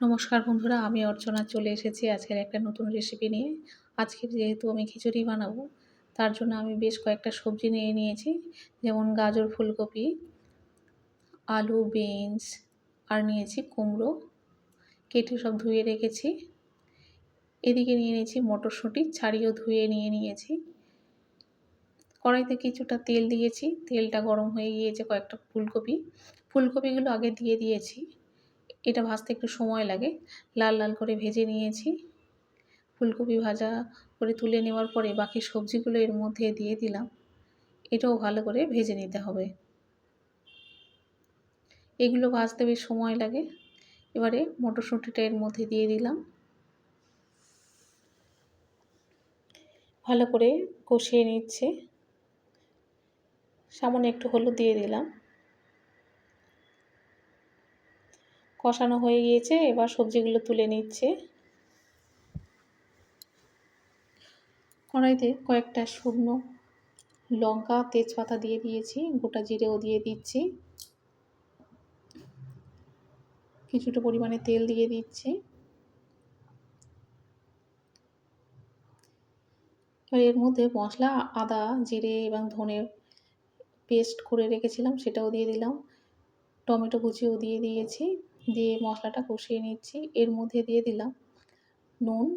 নমস্কার বন্ধুরা, আমি অর্চনা চলে এসেছি আজকের একটা নতুন রেসিপি নিয়ে। আজকে যেহেতু আমি খিচুড়ি বানাবো, তার জন্য আমি বেশ কয়েকটা সবজি নিয়ে নিয়েছি। যেমন গাজর, ফুলকপি, আলু, বিনস আর নিয়েছি কুমড়ো, কেটে সব ধুয়ে রেখেছি। এদিকে নিয়ে নিয়েছি মটরশুঁটি, ছাড়িয়েও ধুয়ে নিয়েছি। কড়াইতে কিছুটা তেল দিয়েছি, তেলটা গরম হয়ে গিয়েছে। কয়েকটা ফুলকপিগুলো আগে দিয়ে দিয়েছি। এটা ভাজতে একটু সময় লাগে। লাল লাল করে ভেজে নিয়েছি। ফুলকপি ভাজা করে তুলে নেওয়ার পরে বাকি সবজিগুলো এর মধ্যে দিয়ে দিলাম। এটাও ভালো করে ভেজে নিতে হবে। এগুলো ভাজতে বেশ সময় লাগে। এবারে মটরশুঁটিটা এর মধ্যে দিয়ে দিলাম। ভালো করে কষিয়ে নিচ্ছে। সামান্য একটু হলুদ দিয়ে দিলাম। কষানো হয়ে গিয়েছে, এবার সবজিগুলো তুলে নিচ্ছে। কড়াইতে কয়েকটা শুকনো লঙ্কা, তেজপাতা দিয়ে দিয়েছি, গোটা জিরেও দিয়ে দিচ্ছি। কিছুটা পরিমাণে তেল দিয়ে দিচ্ছি। এর মধ্যে মশলা আদা, জিরে এবং ধনে পেস্ট করে রেখেছিলাম, সেটাও দিয়ে দিলাম। টমেটো কুচিও দিয়ে দিয়েছি। দিয়ে মশলাটা কষিয়ে নিচ্ছি। এর মধ্যে দিয়ে দিলাম নুন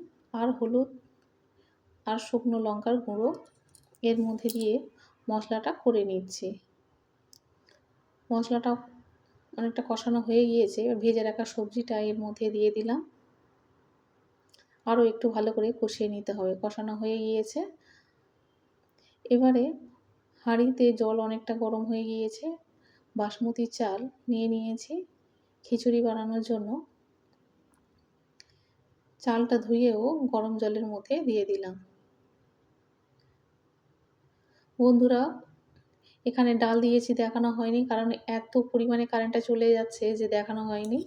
আর হলুদ আর শুকনো লঙ্কার গুঁড়ো। এর মধ্যে দিয়ে মশলাটা করে নিচ্ছি। মশলাটা অনেকটা কষানো হয়ে গিয়েছে। ভেজে রাখা সবজিটা এর মধ্যে দিয়ে দিলাম। আরও একটু ভালো করে কষিয়ে নিতে হবে। কষানো হয়ে গিয়েছে। এবারে হাঁড়িতে জল অনেকটা গরম হয়ে গিয়েছে। বাসমতি চাল নিয়ে নিয়েছি খিচুড়ি বানানোর জন্য। চালটা ধুয়েও গরম জলের মধ্যে দিয়ে দিলাম। বন্ধুরা, এখানে ডাল দিয়েছি, দেখানো হয়নি, কারণ এত পরিমাণে কারেন্টটা চলে যাচ্ছে যে দেখানো হয়নি।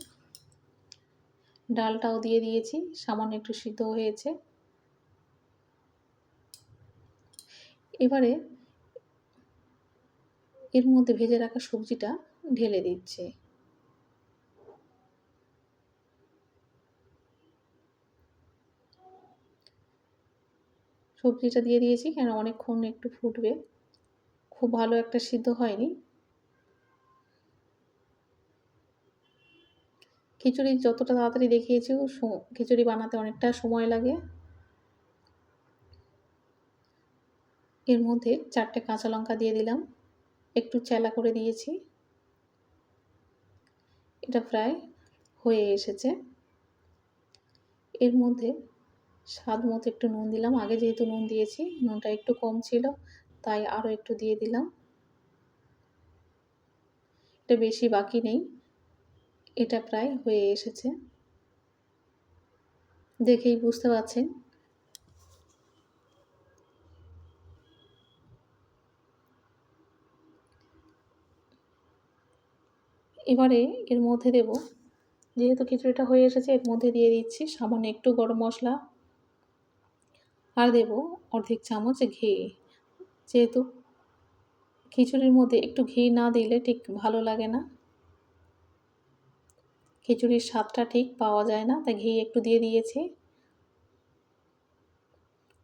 ডালটাও দিয়ে দিয়েছি, সামান্য একটু সিদ্ধ হয়েছে। এবারে এর মধ্যে ভেজে রাখা সবজিটা ঢেলে দিচ্ছি। সবজিটা দিয়ে দিয়েছি, কেন অনেকক্ষণ একটু ফুটবে, খুব ভালো একটা সিদ্ধ হয়নি। খিচুড়ি যতটা তাড়াতাড়ি দেখিয়েছি, খিচুড়ি বানাতে অনেকটা সময় লাগে। এর মধ্যে 4টে কাঁচা লঙ্কা দিয়ে দিলাম, একটু চেলা করে দিয়েছি। এটা প্রায় হয়ে এসেছে। এর মধ্যে স্বাদ মতো একটু নুন দিলাম। আগে যেহেতু নুন দিয়েছি, নুনটা একটু কম ছিল, তাই আরও একটু দিয়ে দিলাম। এটা বেশি বাকি নেই, এটা প্রায় হয়ে এসেছে, দেখেই বুঝতে পারছেন। এবারে এর মধ্যে দেব, যেহেতু খিচুড়িটা হয়ে এসেছে, এর মধ্যে দিয়ে দিচ্ছি সামান্য একটু গরম মশলা আর দেব অর্ধেক চামচ ঘি। যেহেতু খিচুড়ির মধ্যে একটু ঘি না দিলে ঠিক ভালো লাগে না, খিচুড়ির স্বাদটা ঠিক পাওয়া যায় না, তাই ঘি একটু দিয়ে দিয়েছি।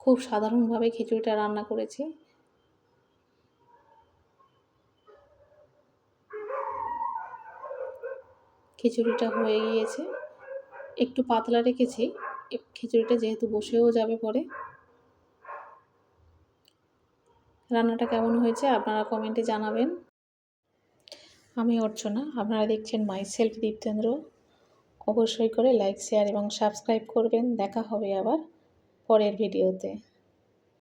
খুব সাধারণভাবে খিচুড়িটা রান্না করেছি। খিচুড়িটা হয়ে গিয়েছে, একটু পাতলা রেখেছি। খিচুড়িটা যেহেতু বসেও যাবে পরে। রান্নাটা কেমন হয়েছে আপনারা কমেন্টে জানাবেন। আমি অর্চনা, আপনারা দেখছেন মাই সেলফ দীপ্তেন্দ্র। অবশ্যই করে লাইক, শেয়ার এবং সাবস্ক্রাইব করবেন। দেখা হবে আবার পরের ভিডিওতে।